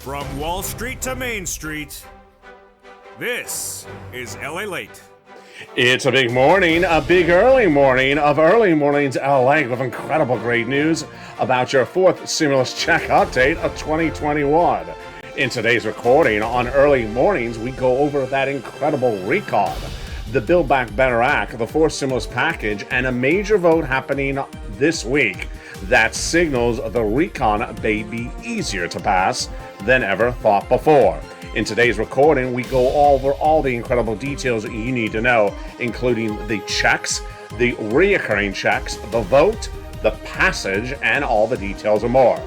From Wall Street to Main Street, this is LALATE. It's a big morning, a big early morning of early mornings LA with incredible great news about your fourth stimulus check update of 2021. In today's recording on early mornings, we go over that incredible recon, the Build Back Better Act, the fourth stimulus package, and a major vote happening this week that signals the recon may be easier to pass than ever thought before. In today's recording, we go over all the incredible details that you need to know, including the checks, the reoccurring checks, the vote, the passage, and all the details and more.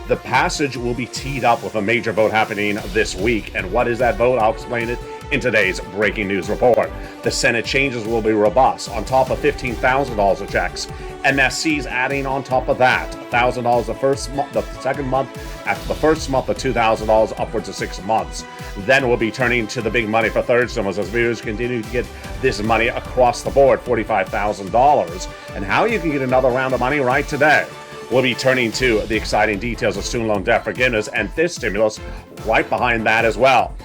The passage will be teed up with a major vote happening this week. And what is that vote? I'll explain it in today's breaking news report. The Senate changes will be robust on top of $15,000 of checks. MSC's adding on top of that $1,000 the first month, the second month, after the first month of $2,000 upwards of 6 months. Then we'll be turning to the big money for third stimulus as viewers continue to get this money across the board, $45,000, and how you can get another round of money right today. We'll be turning to the exciting details of student loan debt forgiveness and this stimulus right behind that as well.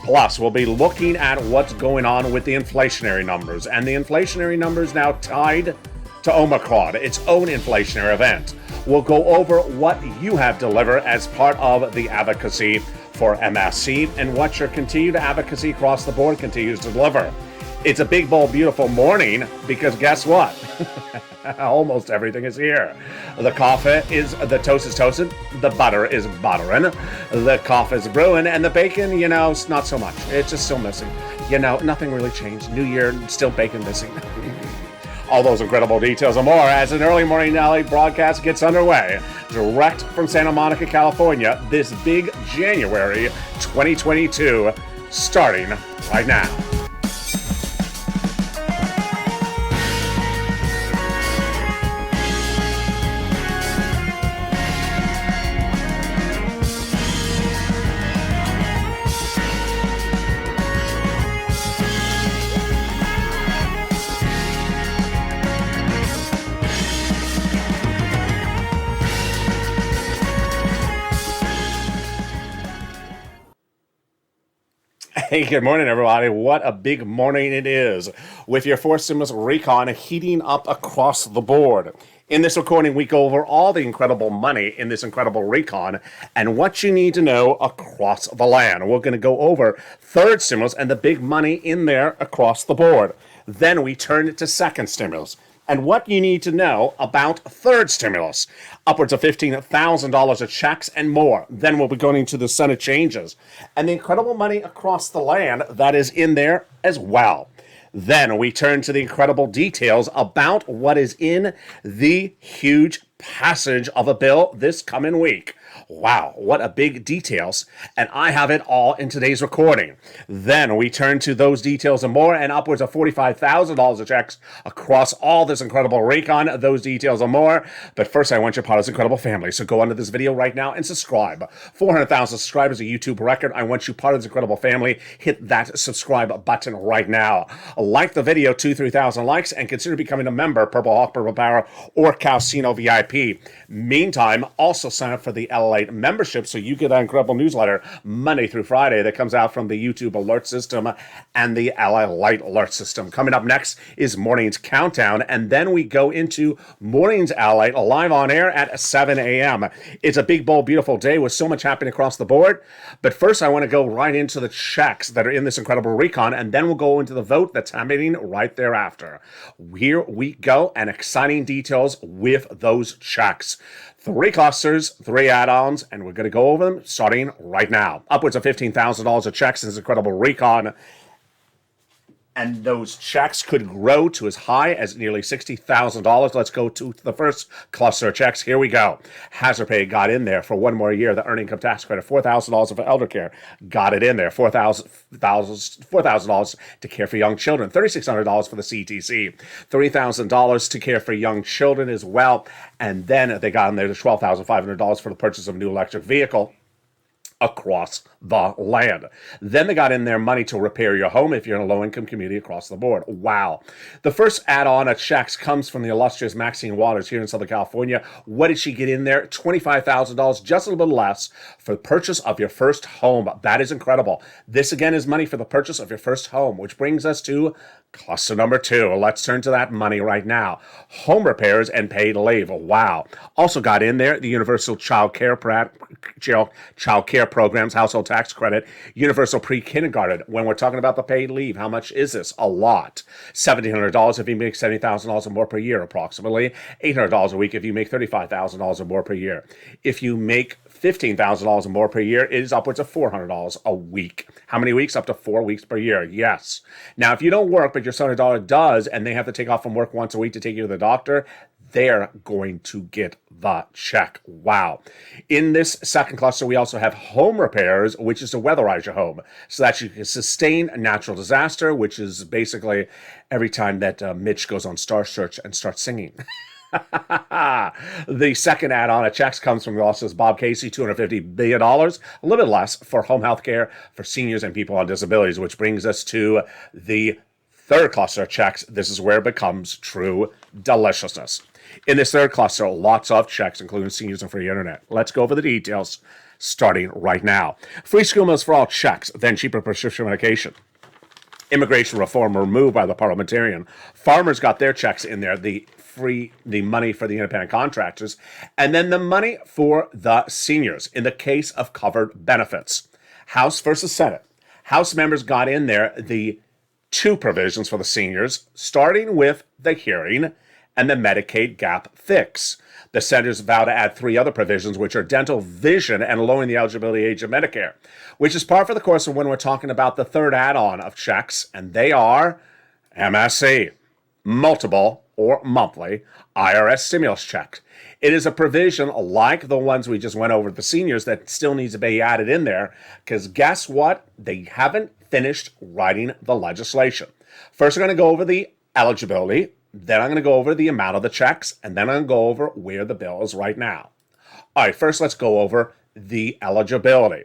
Plus, we'll be looking at what's going on with the inflationary numbers, and the inflationary numbers now tied to Omicron, its own inflationary event. We'll go over what you have delivered as part of the advocacy for MSC and what your continued advocacy across the board continues to deliver. It's a big, bold, beautiful morning because guess what? Almost everything is here. The coffee is, the toast is toasted, the butter is buttering, the coffee is brewing, and the bacon, it's not so much. It's just still missing. Nothing really changed. New year, still bacon missing. All those incredible details and more as an early morning LA broadcast gets underway. Direct from Santa Monica, California, this big January 2022, starting right now. Hey, good morning, everybody. What a big morning it is with your fourth stimulus recon heating up across the board. In this recording, we go over all the incredible money in this incredible recon and what you need to know across the land. We're going to go over third stimulus and the big money in there across the board. Then we turn to second stimulus and what you need to know about third stimulus, upwards of $15,000 of checks and more. Then we'll be going to the Senate changes and the incredible money across the land that is in there as well. Then we turn to the incredible details about what is in the huge passage of a bill this coming week. Wow, what a big details. And I have it all in today's recording. Then we turn to those details and more and upwards of $45,000 of checks across all this incredible recon, those details and more. But first, I want you part of this incredible family. So go under this video right now and subscribe. 400,000 subscribers, a YouTube record. I want you part of this incredible family. Hit that subscribe button right now. Like the video, 2,000-3,000 likes, and consider becoming a member, Purple Hawk, Purple Power, or Calcino VIP. Meantime, also sign up for the LALATE membership so you get an incredible newsletter Monday through Friday that comes out from the YouTube alert system and the LALATE alert system. Coming up next is Morning's Countdown, and then we go into Morning's LALATE live on air at 7 a.m. It's a big, bold, beautiful day with so much happening across the board. But first, I want to go right into the checks that are in this incredible recon, and then we'll go into the vote that's happening right thereafter. Here we go, and exciting details with those checks. 3 clusters, 3 add-ons, and we're going to go over them starting right now. Upwards of $15,000 of checks in this incredible recon. And those checks could grow to as high as nearly $60,000. Let's go to the first cluster of checks. Here we go. Hazard pay got in there for one more year. The earned income tax credit, $4,000 for elder care, got it in there. $4,000 to care for young children. $3,600 for the CTC. $3,000 to care for young children as well. And then they got in there the $12,500 for the purchase of a new electric vehicle across the land. Then they got in there money to repair your home if you're in a low-income community across the board. Wow. The first add-on at checks comes from the illustrious Maxine Waters here in Southern California. What did she get in there? $25,000, just a little bit less, for the purchase of your first home. That is incredible. This, again, is money for the purchase of your first home, which brings us to cluster number 2. Let's turn to that money right now. Home repairs and paid leave. Wow. Also got in there the universal child care programs, household tax credit, universal pre-kindergarten. When we're talking about the paid leave, how much is this? A lot. $1,700 if you make $70,000 or more per year, approximately. $800 a week if you make $35,000 or more per year. If you make $15,000 or more per year, it is upwards of $400 a week. How many weeks? Up to 4 weeks per year. Yes. Now, if you don't work, but your son or daughter does, and they have to take off from work once a week to take you to the doctor, they're going to get the check. Wow. In this second cluster, we also have home repairs, which is to weatherize your home so that you can sustain a natural disaster, which is basically every time that Mitch goes on Star Search and starts singing. The second add-on at checks comes from the office of Bob Casey, $250 billion, a little bit less for home health care for seniors and people on disabilities, which brings us to the third cluster of checks. This is where it becomes true deliciousness. In this third cluster, lots of checks, including seniors and free internet. Let's go over the details, starting right now. Free school meals for all, checks, then cheaper prescription medication. Immigration reform removed by the parliamentarian. Farmers got their checks in there, the money for the independent contractors, and then the money for the seniors in the case of covered benefits. House versus Senate. House members got in there the 2 provisions for the seniors, starting with the hearing and the Medicaid gap fix. The senators vow to add 3 other provisions, which are dental, vision, and lowering the eligibility age of Medicare, which is par for the course of when we're talking about the third add-on of checks, and they are MSC, multiple or monthly IRS stimulus check. It is a provision like the ones we just went over with the seniors that still needs to be added in there, because guess what? They haven't finished writing the legislation. First, we're going to go over the eligibility. Then I'm going to go over the amount of the checks, and then I'm going to go over where the bill is right now. All right, first let's go over the eligibility.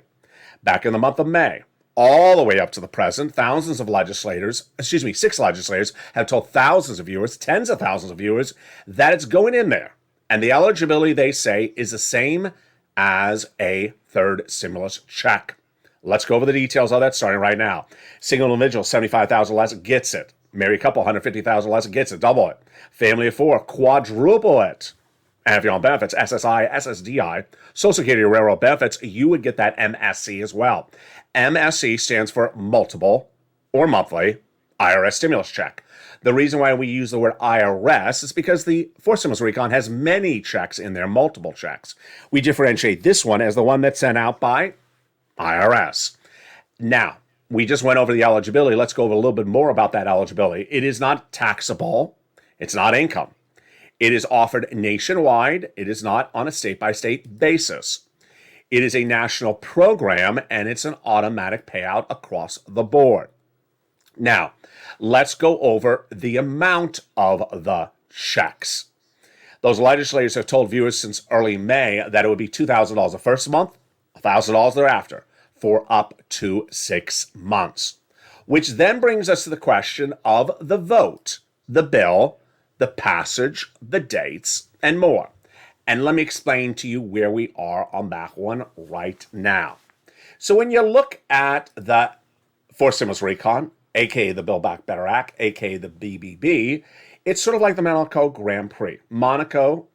Back in the month of May, all the way up to the present, thousands of legislators, 6 legislators, have told thousands of viewers, tens of thousands of viewers, that it's going in there. And the eligibility, they say, is the same as a third stimulus check. Let's go over the details of that starting right now. Single individual, $75,000 less, gets it. Married couple, $150,000 less, gets it, double it. Family of 4, quadruple it. And if you're on benefits, SSI, SSDI, Social Security Railroad benefits, you would get that MSC as well. MSC stands for multiple or monthly IRS stimulus check. The reason why we use the word IRS is because the Fourth Stimulus Recon has many checks in there, multiple checks. We differentiate this one as the one that's sent out by IRS. Now, we just went over the eligibility. Let's go over a little bit more about that eligibility. It is not taxable. It's not income. It is offered nationwide. It is not on a state-by-state basis. It is a national program, and it's an automatic payout across the board. Now, let's go over the amount of the checks. Those legislators have told viewers since early May that it would be $2,000 the first month, $1,000 thereafter, for up to 6 months. Which then brings us to the question of the vote, the bill, the passage, the dates, and more. And let me explain to you where we are on that one right now. So when you look at the Fourth Stimulus Recon, aka the Build Back Better Act, aka the BBB, it's sort of like the Monaco Grand Prix. Monaco,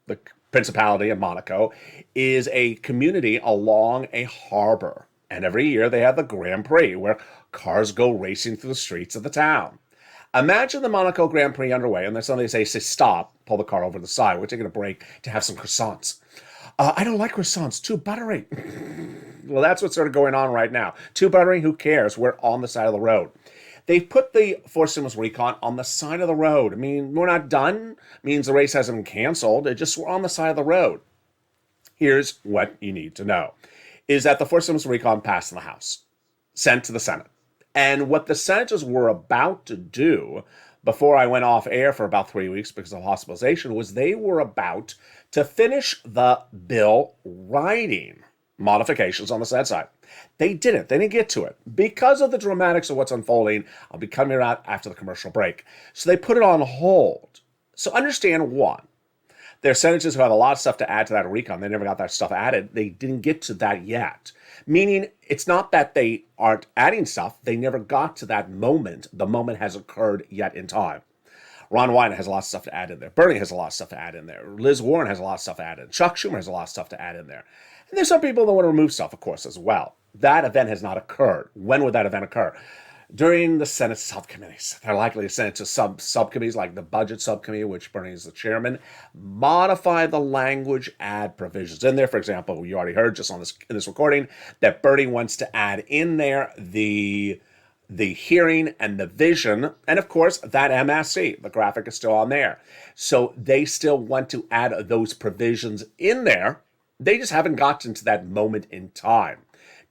the Principality of Monaco, is a community along a harbor. And every year they have the Grand Prix where cars go racing through the streets of the town. Imagine the Monaco Grand Prix underway, and then somebody say stop, pull the car over to the side. We're taking a break to have some croissants. I don't like croissants, too buttery. Well, that's what's sort of going on right now. Too buttery, who cares? We're on the side of the road. They've put the Fourth Stimulus Recon on the side of the road. I mean, we're not done. It means the race hasn't been canceled. It just, we're on the side of the road. Here's what you need to know, is that the Fourth Stimulus Recon passed in the House, sent to the Senate. And what the senators were about to do before I went off air for about 3 weeks because of hospitalization was they were about to finish the bill writing. modifications on the Senate side. They didn't. They didn't get to it. Because of the dramatics of what's unfolding, I'll be coming out after the commercial break. So they put it on hold. So understand one. There are senators who have a lot of stuff to add to that recon. They never got that stuff added. They didn't get to that yet. Meaning, it's not that they aren't adding stuff. They never got to that moment. The moment has occurred yet in time. Ron Wyden has a lot of stuff to add in there. Bernie has a lot of stuff to add in there. Liz Warren has a lot of stuff to add in. Chuck Schumer has a lot of stuff to add in there. And there's some people that want to remove stuff, of course, as well. That event has not occurred. When would that event occur? During the Senate subcommittees. They're likely to send it to subcommittees like the Budget Subcommittee, which Bernie is the chairman. Modify the language, add provisions in there. For example, you already heard just on in this recording that Bernie wants to add in there the hearing and the vision, and of course that MSC, the graphic is still on there. So they still want to add those provisions in there. They just haven't gotten to that moment in time.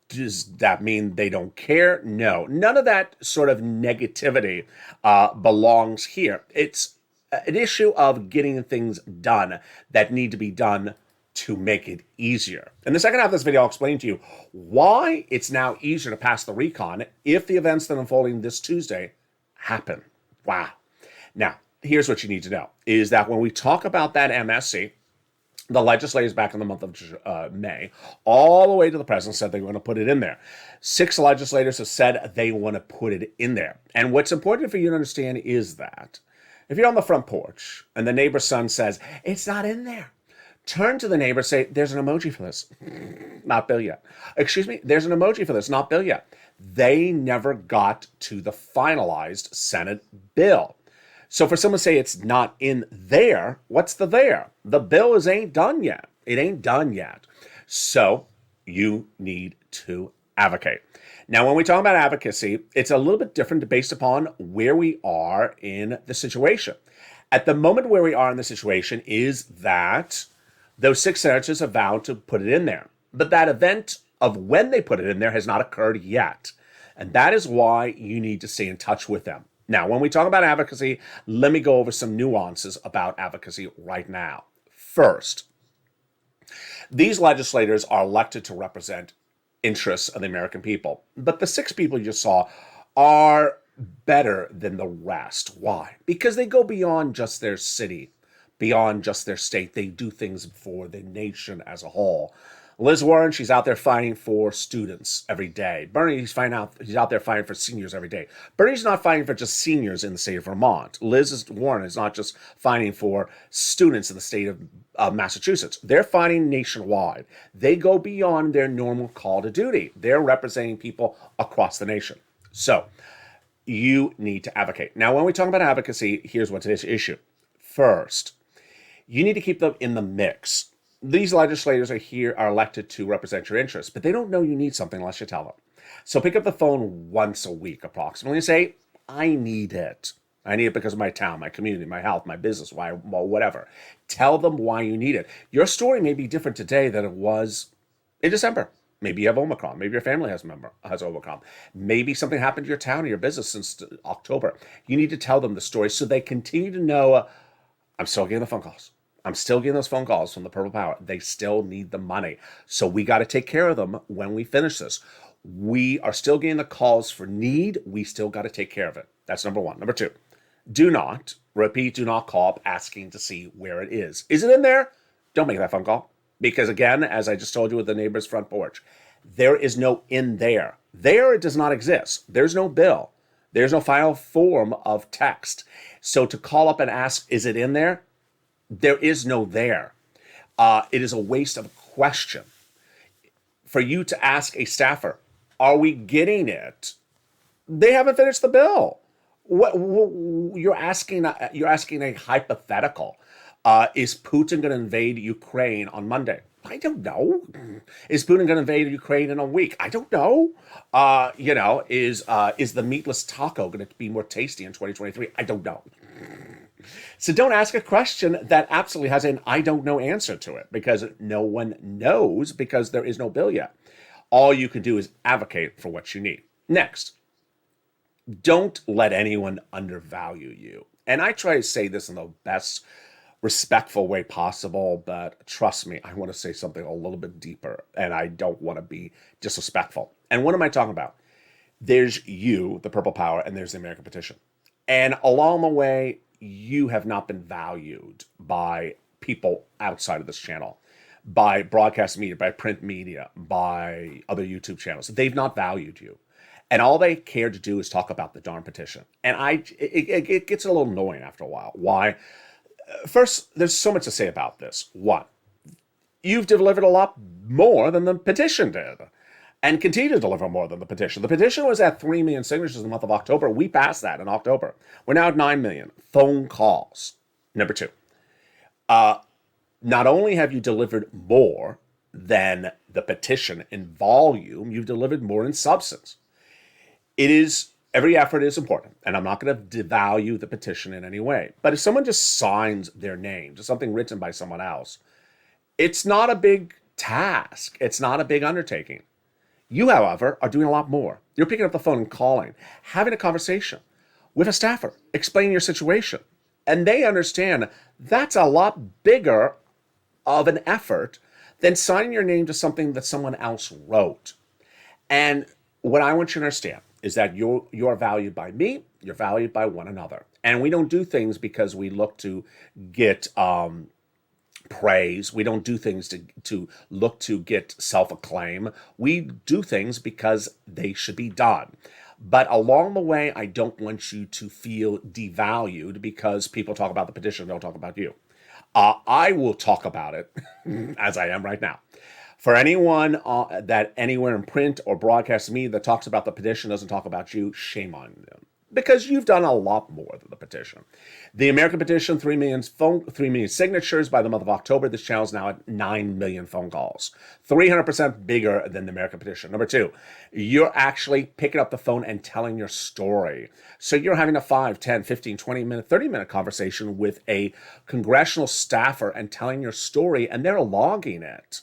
Does that mean they don't care? No, none of that sort of negativity belongs here. It's an issue of getting things done that need to be done to make it easier. In the second half of this video, I'll explain to you why it's now easier to pass the recon if the events that are unfolding this Tuesday happen. Wow. Now, here's what you need to know, is that when we talk about that MSC, the legislators back in the month of May, all the way to the president, said they want to put it in there. 6 legislators have said they want to put it in there. And what's important for you to understand is that if you're on the front porch and the neighbor's son says, it's not in there, turn to the neighbor and say, there's an emoji for this. Not bill yet. Excuse me, there's an emoji for this, not bill yet. They never got to the finalized Senate bill. So for someone to say it's not in there, what's the there? The bill ain't done yet. It ain't done yet. So you need to advocate. Now, when we talk about advocacy, it's a little bit different based upon where we are in the situation. At the moment where we are in the situation is that those 6 senators have vowed to put it in there. But that event of when they put it in there has not occurred yet. And that is why you need to stay in touch with them. Now, when we talk about advocacy, let me go over some nuances about advocacy right now. First, these legislators are elected to represent interests of the American people. But the 6 people you just saw are better than the rest. Why? Because they go beyond just their city, beyond just their state. They do things for the nation as a whole. Liz Warren, she's out there fighting for students every day. Bernie, he's out there fighting for seniors every day. Bernie's not fighting for just seniors in the state of Vermont. Warren is not just fighting for students in the state of Massachusetts. They're fighting nationwide. They go beyond their normal call to duty. They're representing people across the nation. So you need to advocate. Now, when we talk about advocacy, here's what's today's issue. First, you need to keep them in the mix. These legislators are elected to represent your interests, but they don't know you need something unless you tell them. So pick up the phone once a week approximately and say, I need it. I need it because of my town, my community, my health, my business, whatever. Tell them why you need it. Your story may be different today than it was in December. Maybe you have Omicron. Maybe your family has Omicron. Maybe something happened to your town or your business since October. You need to tell them the story so they continue to know, I'm still getting the phone calls. I'm still getting those phone calls from the Purple Power. They still need the money. So we got to take care of them when we finish this. We are still getting the calls for need. We still got to take care of it. That's number 1. Number 2, do not call up asking to see where it is. Is it in there? Don't make that phone call. Because again, as I just told you with the neighbor's front porch, there is no in there. There it does not exist. There's no bill. There's no final form of text. So to call up and ask, is it in there? There is no there. It is a waste of a question. For you to ask a staffer, are we getting it? They haven't finished the bill. What you're asking a hypothetical. Is Putin going to invade Ukraine on Monday? I don't know. Is Putin going to invade Ukraine in a week? I don't know. Is the meatless taco going to be more tasty in 2023? I don't know. So don't ask a question that absolutely has an I don't know answer to it, because no one knows, because there is no bill yet. All you can do is advocate for what you need. Next, don't let anyone undervalue you. And I try to say this in the best respectful way possible, but trust me, I want to say something a little bit deeper, and I don't want to be disrespectful. And what am I talking about? There's you, the Purple Power, and there's the American Petition. And along the way, you have not been valued by people outside of this channel, by broadcast media, by print media, by other YouTube channels. They've not valued you. And all they care to do is talk about the darn petition. And it gets a little annoying after a while. Why? First, there's so much to say about this. One, you've delivered a lot more than the petition did, and continue to deliver more than the petition. The petition was at 3 million signatures in the month of October. We passed that in October. We're now at 9 million phone calls. Number two, not only have you delivered more than the petition in volume, you've delivered more in substance. Every effort is important, and I'm not going to devalue the petition in any way. But if someone just signs their name to something written by someone else, it's not a big task. It's not a big undertaking. You, however, are doing a lot more. You're picking up the phone and calling, having a conversation with a staffer, explaining your situation. And they understand that's a lot bigger of an effort than signing your name to something that someone else wrote. And what I want you to understand is that you're valued by me, you're valued by one another. And we don't do things because we look to get praise. We don't do things to look to get self-acclaim. We do things because they should be done. But along the way, I don't want you to feel devalued because people talk about the petition and don't talk about you. I will talk about it as I am right now. For anyone that anywhere in print or broadcast media that talks about the petition doesn't talk about you, shame on them. Because you've done a lot more than the petition. The American Petition, 3 million signatures by the month of October. This channel is now at 9 million phone calls. 300% bigger than the American Petition. Number two, you're actually picking up the phone and telling your story. So you're having a 5, 10, 15, 20 minute, 30 minute conversation with a congressional staffer and telling your story, and they're logging it.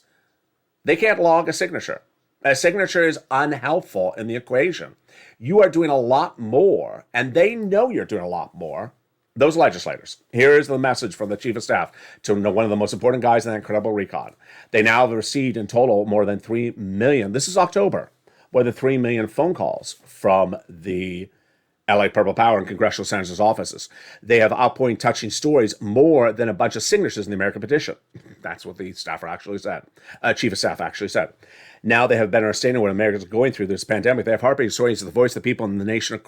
They can't log a signature. A signature is unhelpful in the equation. You are doing a lot more, and they know you're doing a lot more. Those legislators. Here is the message from the chief of staff to one of the most important guys in that incredible recon. They now have received in total more than 3 million. This is October. More than 3 million phone calls from the LA Purple Power and congressional senators' offices. They have outpouring, touching stories more than a bunch of signatures in the American Petition. That's what the staffer actually said. Chief of staff actually said. Now they have better understanding what Americans are going through this pandemic. They have heartbreaking stories of the voice of the people in the nation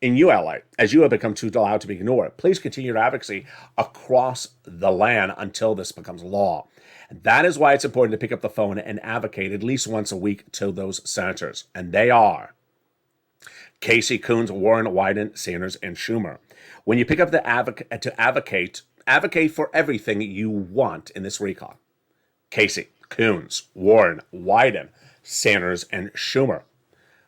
in LA, as you have become too loud to be ignored. Please continue your advocacy across the land until this becomes law. That is why it's important to pick up the phone and advocate at least once a week to those senators. And they are Casey, Coons, Warren, Wyden, Sanders, and Schumer. When you pick up to advocate for everything you want in this recon. Casey, Coons, Warren, Wyden, Sanders, and Schumer.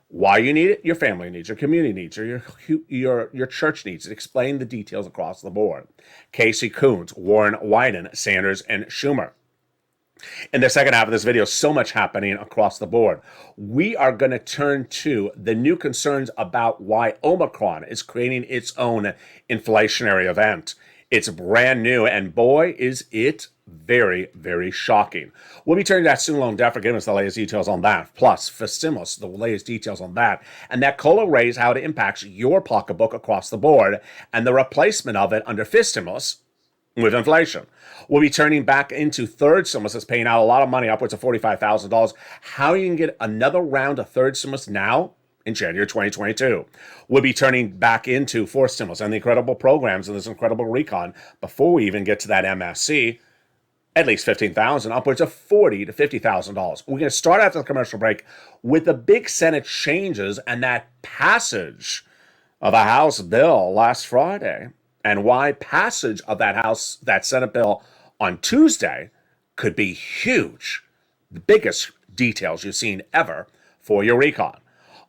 Why you need it? Your family needs, your community needs, or your church needs it. Explain the details across the board. Casey, Coons, Warren, Wyden, Sanders, and Schumer. In the second half of this video, so much happening across the board. We are going to turn to the new concerns about why Omicron is creating its own inflationary event. It's brand new, and boy, is it very, very shocking. We'll be turning to that student loan debt forgiveness, the latest details on that. Plus, for stimulus, the latest details on that. And that COLA raise, how it impacts your pocketbook across the board, and the replacement of it under fifth stimulus with inflation. We'll be turning back into third stimulus that's paying out a lot of money, upwards of $45,000. How you can get another round of third stimulus now in January 2022. We'll be turning back into fourth stimulus and the incredible programs in this incredible recon before we even get to that MSC. At least $15,000, upwards of $40,000 to $50,000. We're going to start after the commercial break with the big Senate changes and that passage of a House bill last Friday, and why passage of that Senate bill on Tuesday could be huge. The biggest details you've seen ever for your recon.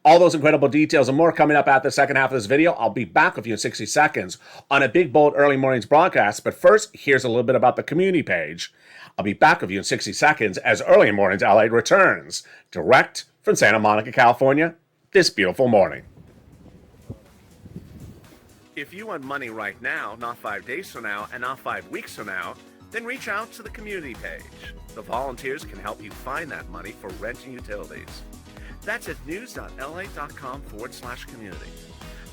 All those incredible details and more coming up at the second half of this video. I'll be back with you in 60 seconds on a big, bold early mornings broadcast. But first, here's a little bit about the community page. I'll be back with you in 60 seconds as Early Mornings LA returns direct from Santa Monica, California, this beautiful morning. If you want money right now, not 5 days from now, and not 5 weeks from now, then reach out to the community page. The volunteers can help you find that money for rent and utilities. That's at news.lalate.com/community.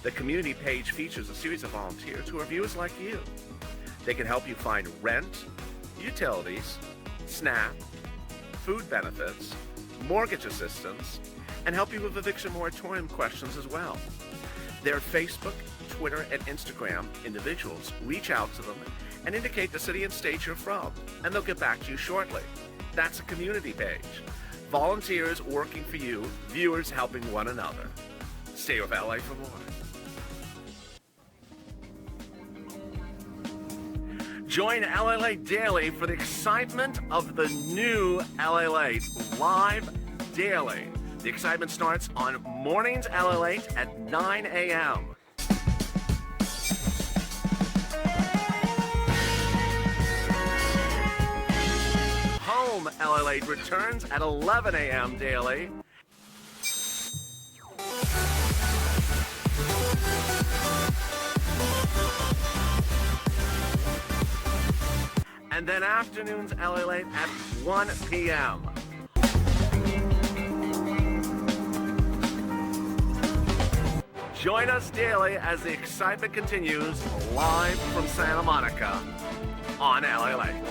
The community page features a series of volunteers who are viewers like you. They can help you find rent, utilities, SNAP, food benefits, mortgage assistance, and help you with eviction moratorium questions as well. Their Facebook, Twitter, and Instagram individuals reach out to them and indicate the city and state you're from, and they'll get back to you shortly. That's a community page. Volunteers working for you, viewers helping one another. Stay with LA for more. Join LALATE Daily for the excitement of the new LALATE live daily. The excitement starts on Mornings LALATE at 9 a.m. Home LALATE returns at 11 a.m. daily. And then afternoons LALATE at 1 p.m. Join us daily as the excitement continues live from Santa Monica on LALATE.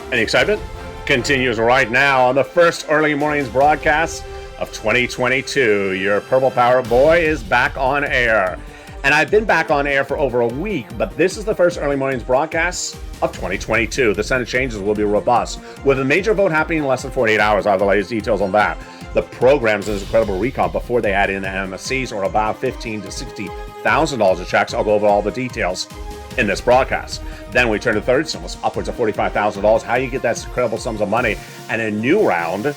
And the excitement continues right now on the first early mornings broadcast of 2022. Your Purple Power Boy is back on air. And I've been back on air for over a week, but this is the first early mornings broadcast of 2022. The Senate changes will be robust, with a major vote happening in less than 48 hours. I have the latest details on that. The programs in this incredible recon before they add in the MSCs are about $15,000 to $60,000 of checks. I'll go over all the details in this broadcast. Then we turn to third stimulus, upwards of $45,000. How you get that incredible sums of money, and a new round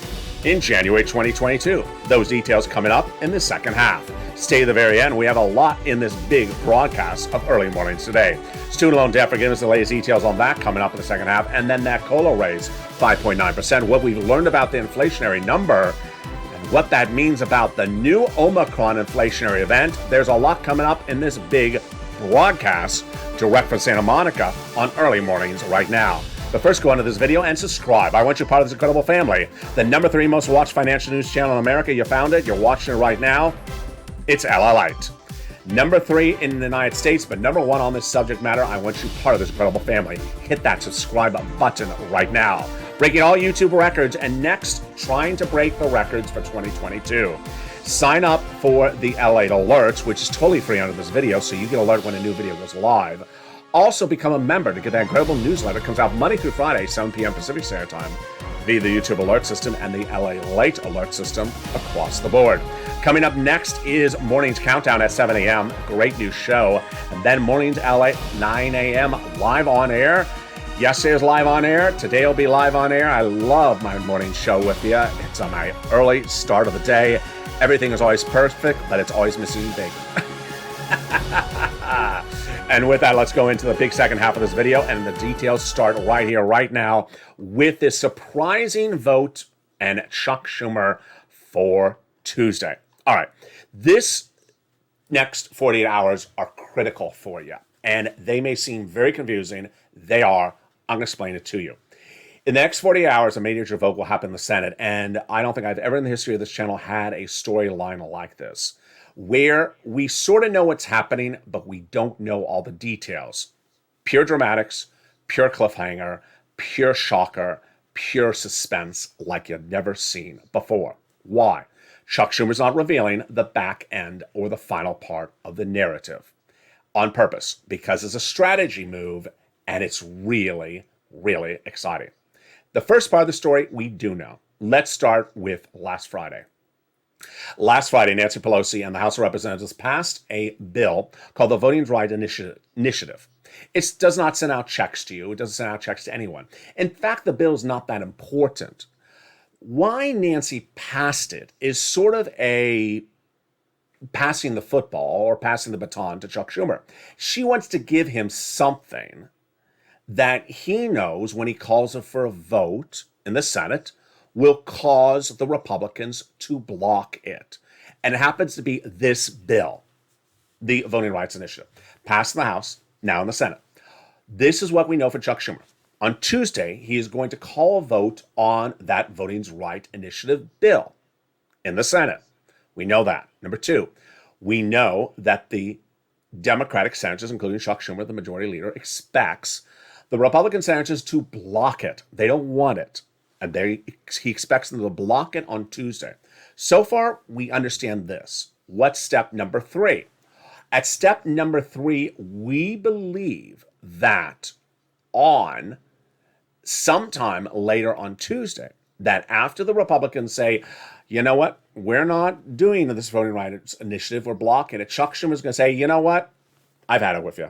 in January 2022. Those details coming up in the second half. Stay to the very end. We have a lot in this big broadcast of early mornings today. Student loan debt forgiveness, the latest details on that coming up in the second half. And then that COLA raise, 5.9%. What we've learned about the inflationary number and what that means about the new Omicron inflationary event. There's a lot coming up in this big broadcast direct from Santa Monica on early mornings right now. But first, go into this video and subscribe. I want you part of this incredible family. The number 3 most watched financial news channel in America. You found it. You're watching it right now. It's LALATE. Number 3 in the United States, but number 1 on this subject matter. I want you part of this incredible family. Hit that subscribe button right now. Breaking all YouTube records, and next, trying to break the records for 2022. Sign up for the LALATE alerts, which is totally free under this video, so you get alert when a new video goes live. Also become a member to get that incredible newsletter. It comes out Monday through Friday, 7 p.m. Pacific Standard Time, via the YouTube alert system and the LALATE alert system across the board. Coming up next is Mornings Countdown at 7 a.m. Great new show. And then Mornings LA, 9 a.m. live on air. Yesterday was live on air. Today will be live on air. I love my morning show with you. It's on my early start of the day. Everything is always perfect, but it's always missing bacon. And with that, let's go into the big second half of this video, and the details start right here, right now, with this surprising vote and Chuck Schumer for Tuesday. All right, this next 48 hours are critical for you, and they may seem very confusing. They are. I'm going to explain it to you. In the next 48 hours, a major vote will happen in the Senate, and I don't think I've ever in the history of this channel had a storyline like this, where we sort of know what's happening, but we don't know all the details. Pure dramatics, pure cliffhanger, pure shocker, pure suspense like you've never seen before. Why? Chuck Schumer's not revealing the back end or the final part of the narrative on purpose, because it's a strategy move, and it's really, really exciting. The first part of the story we do know. Let's start with last Friday. Last Friday, Nancy Pelosi and the House of Representatives passed a bill called the Voting Rights Initiative. It does not send out checks to you. It doesn't send out checks to anyone. In fact, the bill is not that important. Why Nancy passed it is sort of a passing the football or passing the baton to Chuck Schumer. She wants to give him something that he knows when he calls for a vote in the Senate will cause the Republicans to block it. And it happens to be this bill. the Voting Rights Initiative. Passed in the House, now in the Senate. This is what we know for Chuck Schumer. On Tuesday, he is going to call a vote on that Voting Rights Initiative bill in the Senate. We know that. Number two, we know that the Democratic senators, including Chuck Schumer, the majority leader, expects the Republican senators to block it. They don't want it. And he expects them to block it on Tuesday. So far, we understand this. What's step number three? At step number three, we believe that on sometime later on Tuesday, that after the Republicans say, you know what, we're not doing this Voting Rights Initiative, we're blocking it, Chuck Schumer's going to say, you know what, I've had it with you.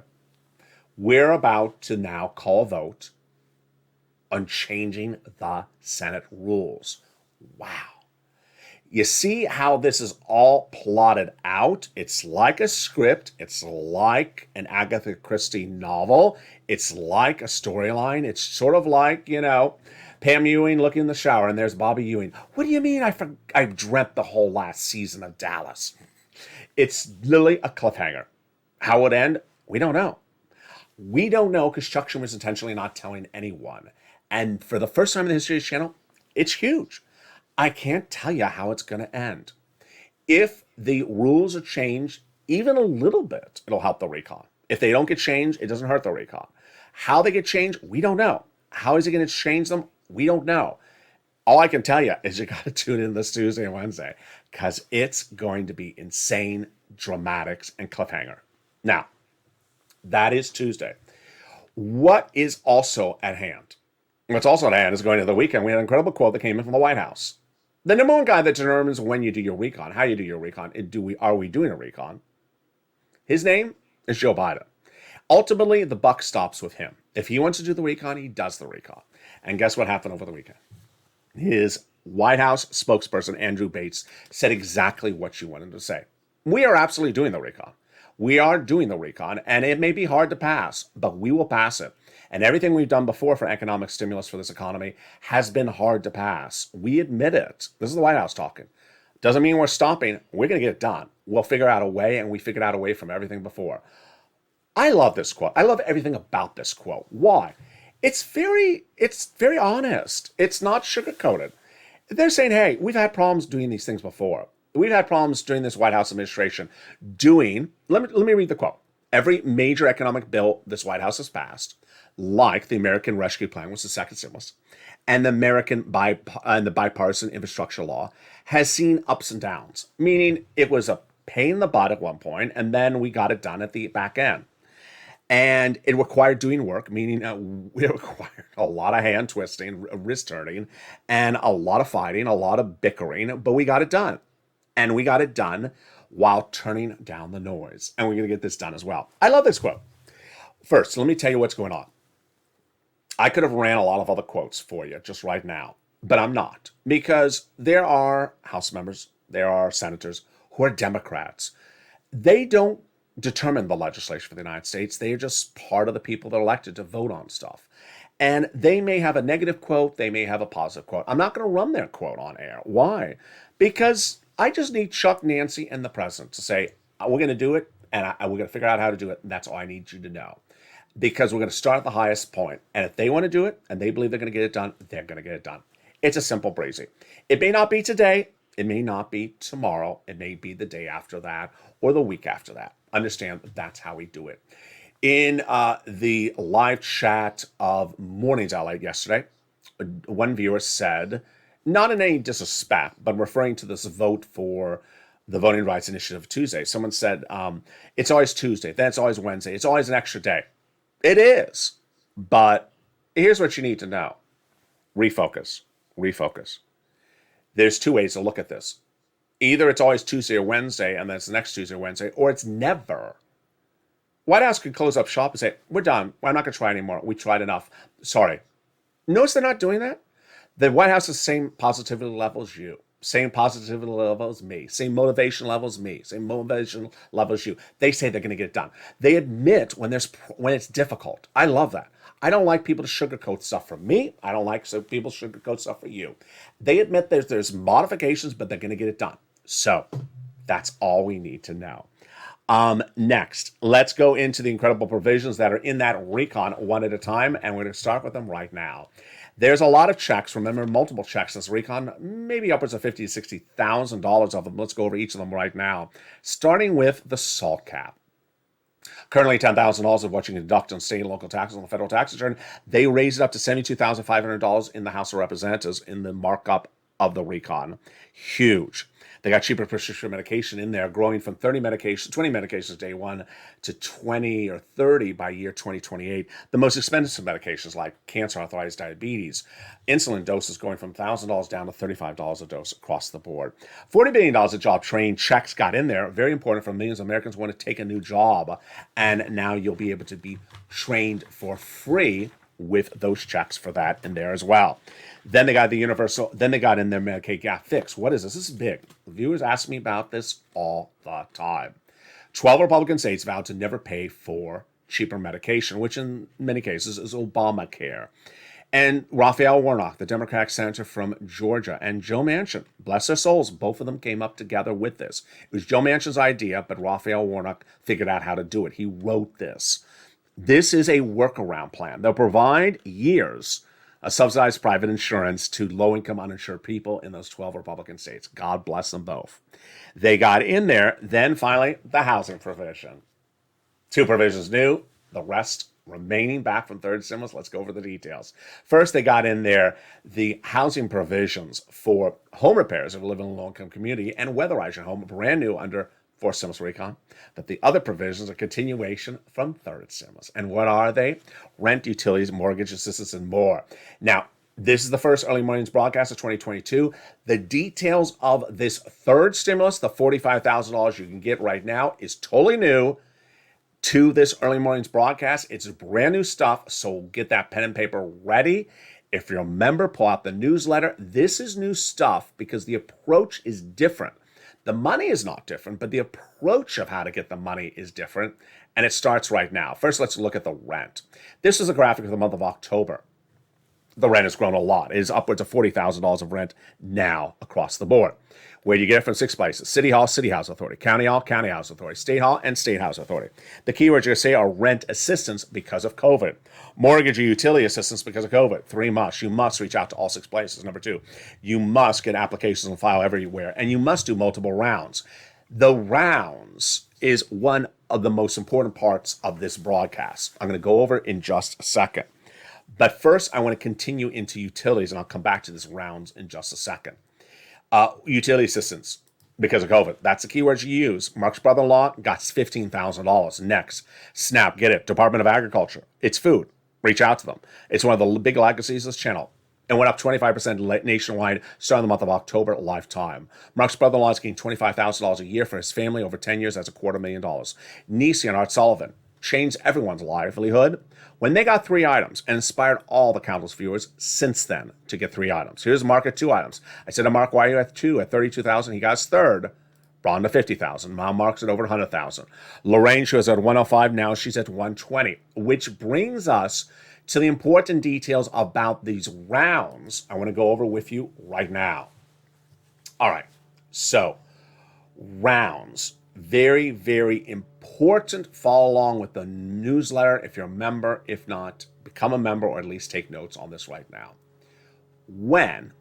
We're about to now call a vote on changing the Senate rules. Wow. You see how this is all plotted out? It's like a script. It's like an Agatha Christie novel. It's like a storyline. It's sort of like, Pam Ewing looking in the shower and there's Bobby Ewing. What do you mean I dreamt the whole last season of Dallas? It's literally a cliffhanger. How it would end? We don't know. We don't know because Chuck Schumer is intentionally not telling anyone. And for the first time in the history of this channel, it's huge. I can't tell you how it's going to end. If the rules are changed even a little bit, it'll help the recon. If they don't get changed, it doesn't hurt the recon. How they get changed, we don't know. How is he going to change them? We don't know. All I can tell you is you got to tune in this Tuesday and Wednesday because it's going to be insane, dramatics, and cliffhanger. Now, that is Tuesday. What is also at hand? What's also at hand is going into the weekend. We had an incredible quote that came in from the White House. The number one guy that determines when you do your recon, how you do your recon, are we doing a recon? His name is Joe Biden. Ultimately, the buck stops with him. If he wants to do the recon, he does the recon. And guess what happened over the weekend? His White House spokesperson, Andrew Bates, said exactly what you wanted to say. We are absolutely doing the recon. We are doing the recon, and it may be hard to pass, but we will pass it. And everything we've done before for economic stimulus for this economy has been hard to pass. We admit it. This is the White House talking. Doesn't mean we're stopping. We're going to get it done. We'll figure out a way, and we figured out a way from everything before. I love this quote. I love everything about this quote. Why? It's very honest. It's not sugar-coated. They're saying, hey, we've had problems doing these things before. We've had problems during this White House administration doing, let me read the quote. Every major economic bill this White House has passed, like the American Rescue Plan, which is the second stimulus, and the bipartisan infrastructure law, has seen ups and downs, meaning it was a pain in the butt at one point, and then we got it done at the back end. And it required doing work, meaning it required a lot of hand twisting, wrist turning, and a lot of fighting, a lot of bickering, but we got it done. And we got it done while turning down the noise. And we're going to get this done as well. I love this quote. First, let me tell you what's going on. I could have ran a lot of other quotes for you just right now, but I'm not. Because there are House members, there are senators who are Democrats. They don't determine the legislation for the United States. They are just part of the people that are elected to vote on stuff. And they may have a negative quote. They may have a positive quote. I'm not going to run their quote on air. Why? Because I just need Chuck, Nancy, and the president to say, we're going to do it, and we're going to figure out how to do it. And that's all I need you to know. Because we're going to start at the highest point. And if they want to do it, and they believe they're going to get it done, they're going to get it done. It's a simple breezy. It may not be today. It may not be tomorrow. It may be the day after that or the week after that. Understand that's how we do it. In the live chat of Mornings LA yesterday, one viewer said, not in any disrespect, but referring to this vote for the Voting Rights Initiative Tuesday, someone said, it's always Tuesday, then it's always Wednesday, it's always an extra day. It is, but here's what you need to know. Refocus. There's two ways to look at this. Either it's always Tuesday or Wednesday, and then it's the next Tuesday or Wednesday, or it's never. White House could close up shop and say, we're done. I'm not going to try anymore. We tried enough. Sorry. Notice they're not doing that? The White House is the same positivity level as you. Same positivity level as me. Same motivation level as me. Same motivation level as you. They say they're going to get it done. They admit when it's difficult. I love that. I don't like people to sugarcoat stuff for me. I don't like people to sugarcoat stuff for you. They admit there's modifications, but they're going to get it done. So that's all we need to know. Next, let's go into the incredible provisions that are in that recon one at a time, and we're going to start with them right now. There's a lot of checks. Remember, multiple checks in this recon, maybe upwards of $50,000 to $60,000 of them. Let's go over each of them right now, starting with the salt cap. Currently, $10,000 of what you can deduct on state and local taxes on the federal tax return. They raised it up to $72,500 in the House of Representatives in the markup of the recon. Huge. They got cheaper prescription medication in there, growing from 20 medications day one to 20 or 30 by year 2028. The most expensive medications like cancer, arthritis, diabetes, insulin doses going from $1,000 down to $35 a dose across the board. $40 billion of job train checks got in there. Very important for millions of Americans who want to take a new job. And now you'll be able to be trained for free with those checks for that in there as well. Then they got the universal, then they got in their Medicaid gap fix. What is this? This is big. Viewers ask me about this all the time. 12 Republican states vowed to never pay for cheaper medication, which in many cases is Obamacare. And Raphael Warnock, the Democratic senator from Georgia, and Joe Manchin, bless their souls, both of them came up together with this. It was Joe Manchin's idea, but Raphael Warnock figured out how to do it. He wrote this. This is a workaround plan. They'll provide years of subsidized private insurance to low-income uninsured people in those 12 Republican states. God bless them both. They got in there. Then finally, the housing provision. 2 provisions new, the rest remaining back from third stimulus. Let's go over the details. First, they got in there the housing provisions for home repairs if you live in a low-income community and weatherize your home, brand new under fourth stimulus recon. But the other provisions are continuation from third stimulus. And what are they? Rent, utilities, mortgage assistance, and more. Now, this is the first early mornings broadcast of 2022. The details of this third stimulus, the $45,000 you can get right now, is totally new to this early mornings broadcast. It's brand new stuff, so get that pen and paper ready. If you're a member, pull out the newsletter. This is new stuff because the approach is different. The money is not different, but the approach of how to get the money is different, and it starts right now. First, let's look at the rent. This is a graphic of the month of October. The rent has grown a lot. It is upwards of $40,000 of rent now across the board. Where you get it from 6 places: City Hall, City House Authority; County Hall, County House Authority; State Hall, and State House Authority. The keywords you're going to say are rent assistance because of COVID, mortgage or utility assistance because of COVID. 3 musts. You must reach out to all 6 places. Number 2, you must get applications on file everywhere, and you must do multiple rounds. The rounds is one of the most important parts of this broadcast. I'm going to go over it in just a second. But first, I want to continue into utilities, and I'll come back to this rounds in just a second. Utility assistance because of COVID. That's the keywords you use. Mark's brother-in-law got $15,000. Next, SNAP, get it. Department of Agriculture. It's food. Reach out to them. It's one of the big legacies of this channel. It went up 25% nationwide starting the month of October lifetime. Mark's brother-in-law is getting $25,000 a year for his family over 10 years. That's $250,000. Nisi and Art Sullivan changed everyone's livelihood when they got 3 items and inspired all the countless viewers since then to get 3 items. Here's Mark at 2 items. I said to Mark, why are you at 2 at $32,000? He got his third, brought him to $50,000. Now Mark's at over $100,000. Lorraine, she was at $105. Now she's at $120, which brings us to the important details about these rounds I want to go over with you right now. All right, so rounds. Very, very important. Follow along with the newsletter if you're a member. If not, become a member or at least take notes on this right now. When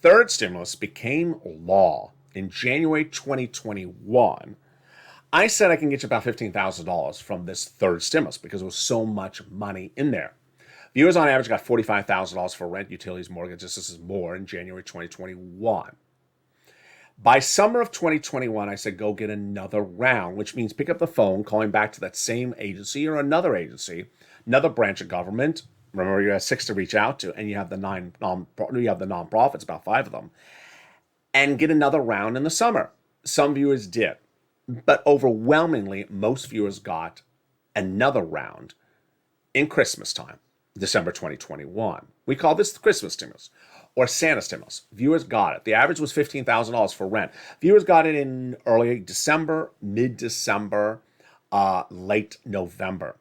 third stimulus became law in January 2021, I said I can get you about $15,000 from this third stimulus because there was so much money in there. Viewers on average got $45,000 for rent, utilities, mortgages. This is more in January 2021. By summer of 2021, I said, go get another round, which means pick up the phone, calling back to that same agency or another agency, another branch of government. Remember, you have 6 to reach out to, and you have the nonprofits, about 5 of them, and get another round in the summer. Some viewers did, but overwhelmingly, most viewers got another round in Christmas time, December 2021. We call this the Christmas stimulus, or Santa stimulus. Viewers got it. The average was $15,000 for rent. Viewers got it in early December, mid-December, late November.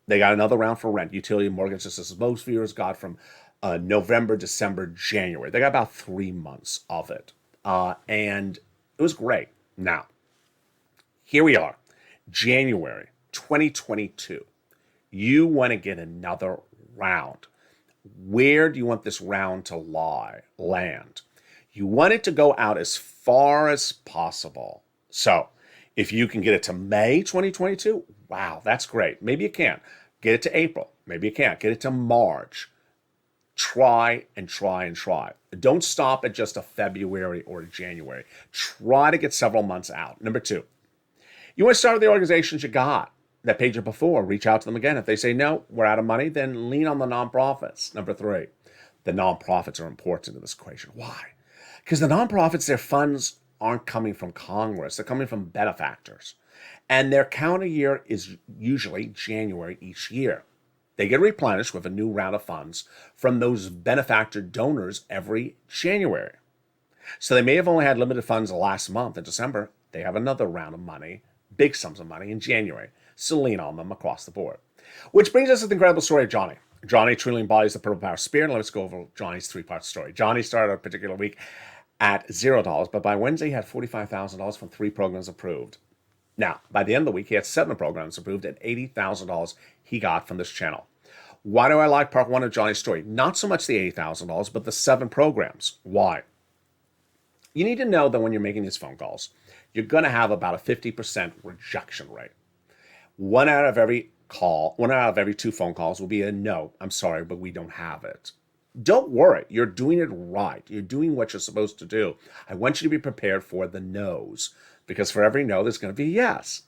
They got another round for rent, utility, mortgage assistance. Most viewers got from November, December, January. They got about 3 months of it. And it was great. Now, here we are. January 2022, you want to get another round. Where do you want this round to land? You want it to go out as far as possible. So if you can get it to May 2022, wow, that's great. Maybe you can. Get it to April. Maybe you can't. Get it to March. Try and try and try. Don't stop at just a February or a January. Try to get several months out. Number two, you want to start with the organizations you got that paid you before. Reach out to them again. If they say, no, we're out of money, then lean on the nonprofits. Number three, the nonprofits are important in this equation. Why? Because the nonprofits, their funds aren't coming from Congress. They're coming from benefactors. And their calendar year is usually January each year. They get replenished with a new round of funds from those benefactor donors every January. So they may have only had limited funds last month in December. They have another round of money, big sums of money in January. So lean on them across the board. Which brings us to the incredible story of Johnny. Johnny truly embodies the purple power spirit. Let's go over Johnny's three-part story. Johnny started a particular week at $0, but by Wednesday he had $45,000 from 3 programs approved. Now, by the end of the week, he had 7 programs approved at $80,000 he got from this channel. Why do I like part 1 of Johnny's story? Not so much the $80,000, but the 7 programs. Why? You need to know that when you're making these phone calls, you're going to have about a 50% rejection rate. 1 out of every 2 phone calls will be a no, I'm sorry, but we don't have it. Don't worry, you're doing it right. You're doing what you're supposed to do. I want you to be prepared for the no's, because for every no, there's going to be a yes.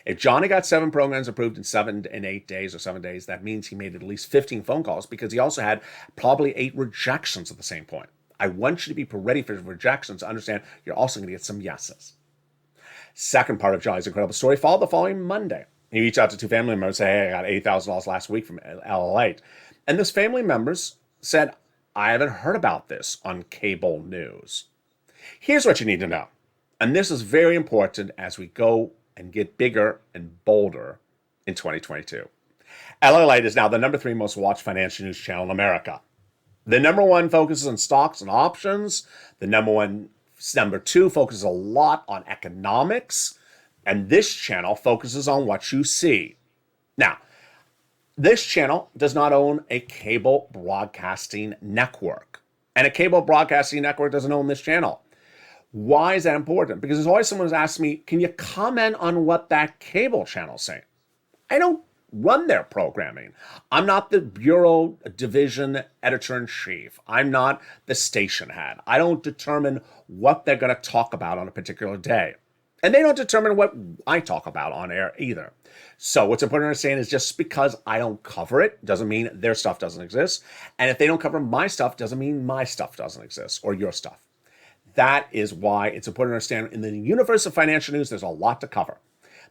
If Johnny got 7 programs approved in 7 and 8 days or 7 days, that means he made at least 15 phone calls, because he also had probably 8 rejections at the same point. I want you to be ready for rejections to understand you're also going to get some yeses. Second part of Johnny's incredible story followed the following Monday. He reached out to 2 family members and said, hey, I got $80,000 last week from LALATE. And those family members said, I haven't heard about this on cable news. Here's what you need to know. And this is very important as we go and get bigger and bolder in 2022. LALATE is now the number 3 most watched financial news channel in America. The number 1 focuses on stocks and options. The number 2 focuses a lot on economics. And this channel focuses on what you see. Now, this channel does not own a cable broadcasting network. And a cable broadcasting network doesn't own this channel. Why is that important? Because there's always someone who's asked me, can you comment on what that cable channel's saying? I don't run their programming. I'm not the bureau division editor-in-chief. I'm not the station head. I don't determine what they're going to talk about on a particular day. And they don't determine what I talk about on air either. So what's important to understand is just because I don't cover it doesn't mean their stuff doesn't exist. And if they don't cover my stuff doesn't mean my stuff doesn't exist or your stuff. That is why it's important to understand in the universe of financial news, there's a lot to cover.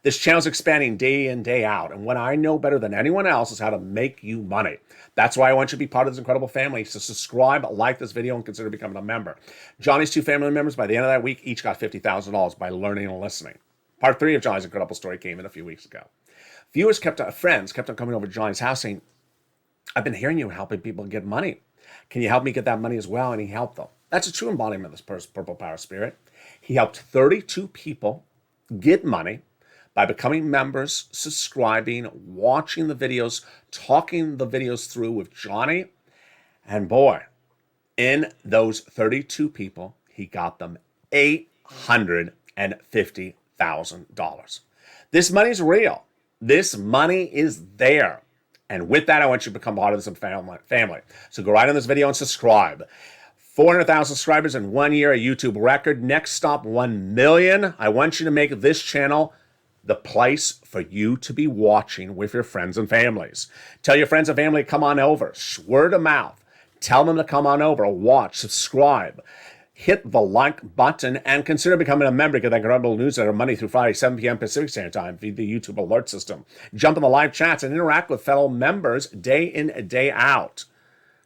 This channel's expanding day in, day out. And what I know better than anyone else is how to make you money. That's why I want you to be part of this incredible family. So subscribe, like this video, and consider becoming a member. Johnny's 2 family members, by the end of that week, each got $50,000 by learning and listening. Part 3 of Johnny's incredible story came in a few weeks ago. Friends kept on coming over to Johnny's house saying, I've been hearing you helping people get money. Can you help me get that money as well? And he helped them. That's a true embodiment of this purple power spirit. He helped 32 people get money by becoming members, subscribing, watching the videos, talking the videos through with Johnny. And boy, in those 32 people, he got them $850,000. This money's real. This money is there. And with that, I want you to become part of this family. So go right on this video and subscribe. 400,000 subscribers in 1 year, a YouTube record. Next stop, 1 million. I want you to make this channel the place for you to be watching with your friends and families. Tell your friends and family to come on over. Word of mouth. Tell them to come on over, watch, subscribe. Hit the like button and consider becoming a member. Get that incredible newsletter Monday through Friday, 7 p.m. Pacific Standard Time via the YouTube alert system. Jump in the live chats and interact with fellow members day in, day out.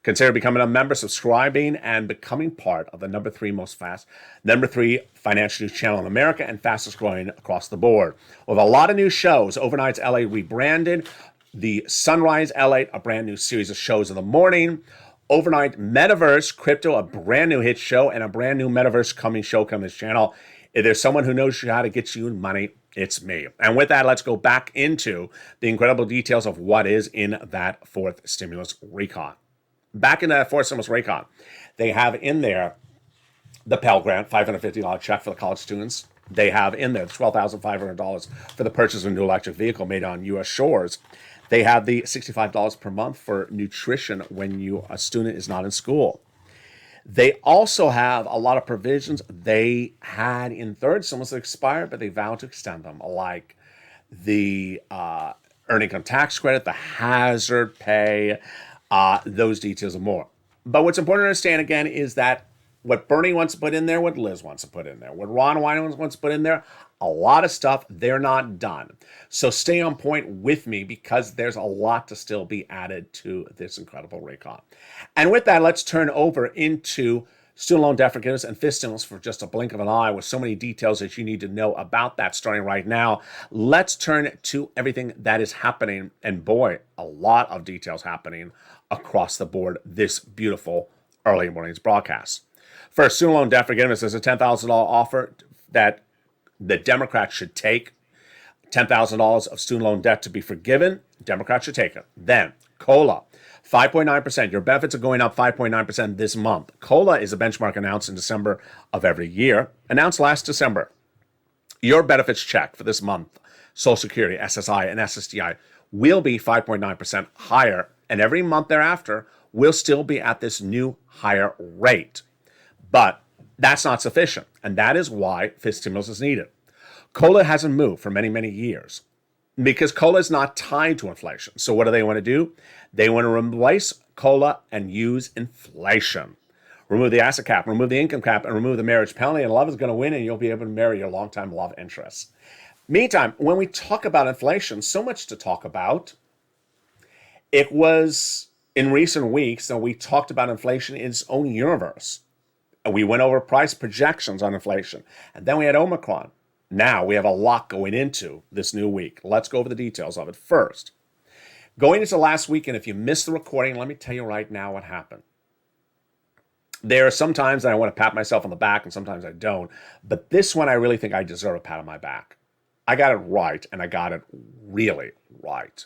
Consider becoming a member, subscribing, and becoming part of the number 3 financial news channel in America and fastest growing across the board. With a lot of new shows, Overnight's LA rebranded, the Sunrise LA, a brand new series of shows in the morning, Overnight Metaverse Crypto, a brand new hit show, and a brand new Metaverse show coming to this channel. If there's someone who knows how to get you money, It's me. And with that, let's go back into the incredible details of what is in that fourth stimulus recon. Back in that fourth stimulus recon, they have in there the Pell Grant, $550 check for the college students. They have in there $12,500 for the purchase of a new electric vehicle made on U.S. shores. They have the $65 per month for nutrition when a student is not in school. They also have a lot of provisions they had in third stimulus that expired, but they vowed to extend them, like the earned income tax credit, the hazard pay, those details and more. But what's important to understand, again, is that what Bernie wants to put in there, what Liz wants to put in there, what Ron Wyden wants to put in there, a lot of stuff, they're not done. So stay on point with me because there's a lot to still be added to this incredible recon. And with that, let's turn over into student loan debt forgiveness and fifth stimulus for just a blink of an eye with so many details that you need to know about that starting right now. Let's turn to everything that is happening. And boy, a lot of details happening across the board this beautiful early morning's broadcast. First, student loan debt forgiveness is a $10,000 offer that the Democrats should take. $10,000 of student loan debt to be forgiven. Democrats should take it. Then, COLA, 5.9%. Your benefits are going up 5.9% this month. COLA is a benchmark announced in December of every year, announced last December. Your benefits check for this month, Social Security, SSI, and SSDI, will be 5.9% higher, and every month thereafter will still be at this new higher rate. But that's not sufficient, and that is why fifth stimulus is needed. COLA hasn't moved for many, many years because COLA is not tied to inflation. So what do they want to do? They want to replace COLA and use inflation. Remove the asset cap, remove the income cap, and remove the marriage penalty, and love is going to win, and you'll be able to marry your longtime love interest. Meantime, when we talk about inflation, so much to talk about. It was in recent weeks that we talked about inflation in its own universe. We went over price projections on inflation, and then we had Omicron. Now we have a lot going into this new week. Let's go over the details of it. First, going into last weekend, if you missed the recording, let me tell you right now what happened. There are some times that I want to pat myself on the back, and sometimes I don't. But this one, I really think I deserve a pat on my back. I got it right, and I got it really right.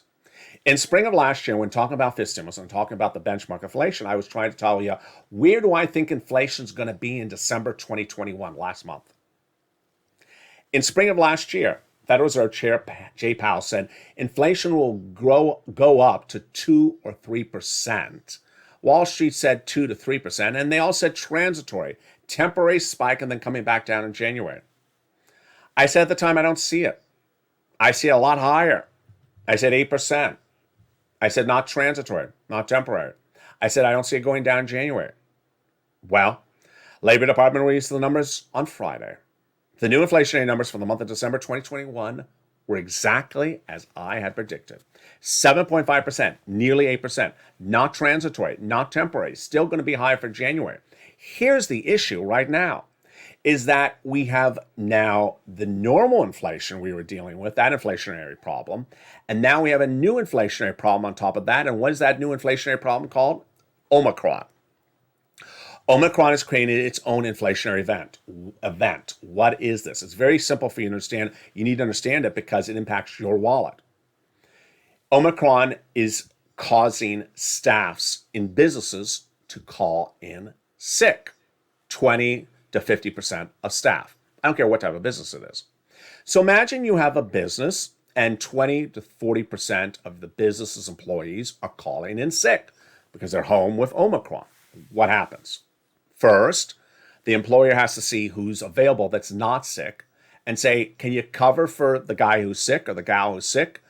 In spring of last year, when talking about fifth stimulus and talking about the benchmark inflation, I was trying to tell you, where do I think inflation is going to be in December 2021, last month? In spring of last year, Federal Reserve Chair Jay Powell said inflation will go up to 2 or 3%. Wall Street said 2 to 3%, and they all said transitory, temporary spike, and then coming back down in January. I said at the time, I don't see it. I see it a lot higher. I said 8%. I said not transitory, not temporary. I said I don't see it going down in January. Well, Labor Department released the numbers on Friday. The new inflationary numbers for the month of December 2021 were exactly as I had predicted. 7.5%, nearly 8%, not transitory, not temporary, still going to be high for January. Here's the issue right now, is that we have now the normal inflation we were dealing with, that inflationary problem, and now we have a new inflationary problem on top of that. And what is that new inflationary problem called? Omicron. Omicron has created its own inflationary event. What is this? It's very simple for you to understand. You need to understand it because it impacts your wallet. Omicron is causing staffs in businesses to call in sick. 20 to 50% of staff. I don't care what type of business it is. So imagine you have a business and 20 to 40% of the business's employees are calling in sick because they're home with Omicron. What happens? First, the employer has to see who's available that's not sick and say, can you cover for the guy who's sick or the gal who's sick?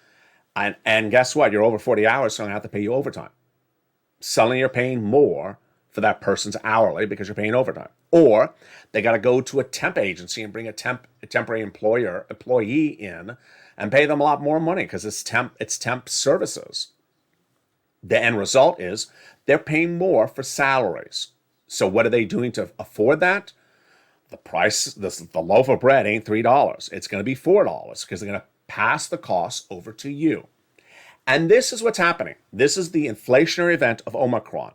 And guess what? You're over 40 hours, so I'm going to have to pay you overtime. Suddenly you're paying more for that person's hourly because you're paying overtime. Or they got to go to a temp agency and bring a temporary employee in and pay them a lot more money because it's temp services. The end result is they're paying more for salaries. So what are they doing to afford that? The price, the loaf of bread ain't $3. It's going to be $4 because they're going to pass the cost over to you. And this is what's happening. This is the inflationary event of Omicron.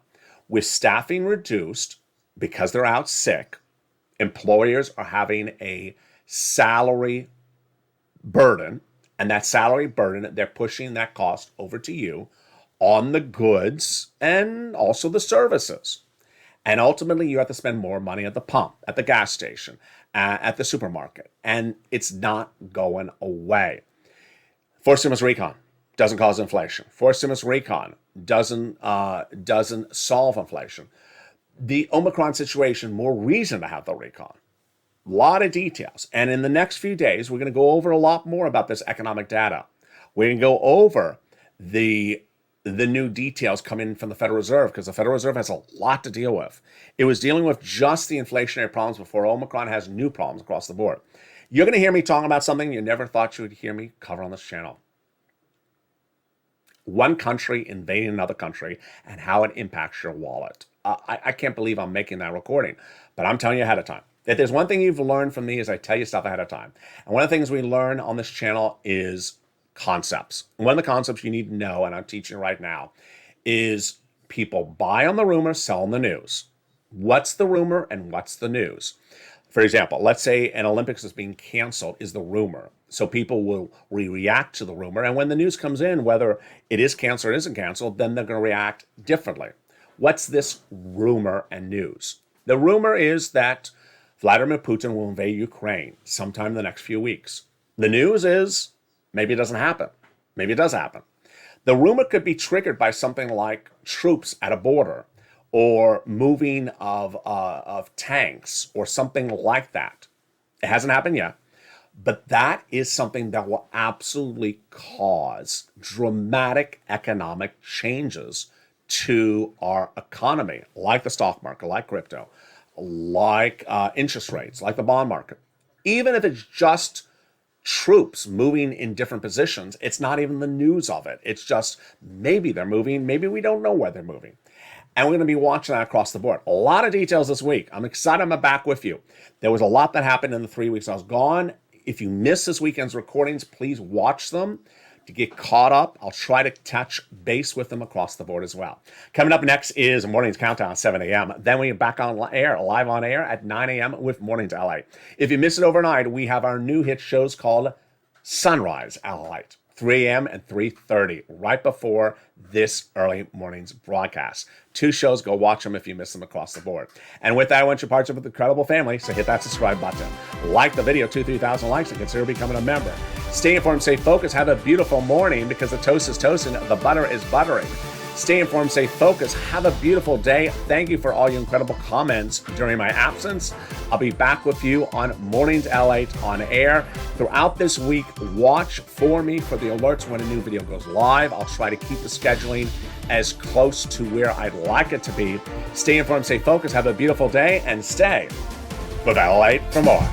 With staffing reduced because they're out sick, employers are having a salary burden, and that salary burden, they're pushing that cost over to you on the goods and also the services. And ultimately, you have to spend more money at the pump, at the gas station, at the supermarket, and it's not going away. Forced stimulus recon doesn't cause inflation. Forced stimulus recon doesn't solve inflation. The Omicron situation, more reason to have the recon. A lot of details. And in the next few days, we're going to go over a lot more about this economic data. We're going to go over the new details coming from the Federal Reserve, because the Federal Reserve has a lot to deal with. It was dealing with just the inflationary problems before Omicron has new problems across the board. You're going to hear me talking about something you never thought you would hear me cover on this channel. One country invading another country and how it impacts your wallet. I can't believe I'm making that recording, but I'm telling you ahead of time. If there's one thing you've learned from me is I tell you stuff ahead of time. And one of the things we learn on this channel is concepts. One of the concepts you need to know, and I'm teaching right now, is people buy on the rumor, sell on the news. What's the rumor and what's the news? For example, let's say an Olympics is being canceled is the rumor. So people will react to the rumor. And when the news comes in, whether it is canceled or isn't canceled, then they're going to react differently. What's this rumor and news? The rumor is that Vladimir Putin will invade Ukraine sometime in the next few weeks. The news is maybe it doesn't happen. Maybe it does happen. The rumor could be triggered by something like troops at a border or moving of tanks or something like that. It hasn't happened yet, but that is something that will absolutely cause dramatic economic changes to our economy, like the stock market, like crypto, like interest rates, like the bond market. Even if it's just troops moving in different positions, it's not even the news of it. It's just maybe they're moving, maybe we don't know where they're moving. And we're going to be watching that across the board. A lot of details this week. I'm excited I'm back with you. There was a lot that happened in the 3 weeks I was gone. If you missed this weekend's recordings, please watch them to get caught up. I'll try to touch base with them across the board as well. Coming up next is Morning's Countdown at 7 a.m. Then we're back on air, live on air at 9 a.m. with Morning's LA. If you missed it overnight, we have our new hit shows called Sunrise LALATE, 3 a.m. and 3:30, right before this early morning's broadcast. 2 shows, go watch them if you miss them across the board. And with that, I want you parts of the incredible family, so hit that subscribe button. Like the video, 2,000-3,000 likes, and consider becoming a member. Stay informed, stay focused, have a beautiful morning, because the toast is toasting, the butter is buttering. Stay informed, stay focused, have a beautiful day. Thank you for all your incredible comments during my absence. I'll be back with you on Mornings LALATE on air. Throughout this week, watch for me for the alerts when a new video goes live. I'll try to keep the scheduling as close to where I'd like it to be. Stay informed, stay focused, have a beautiful day, and stay with LALATE for more.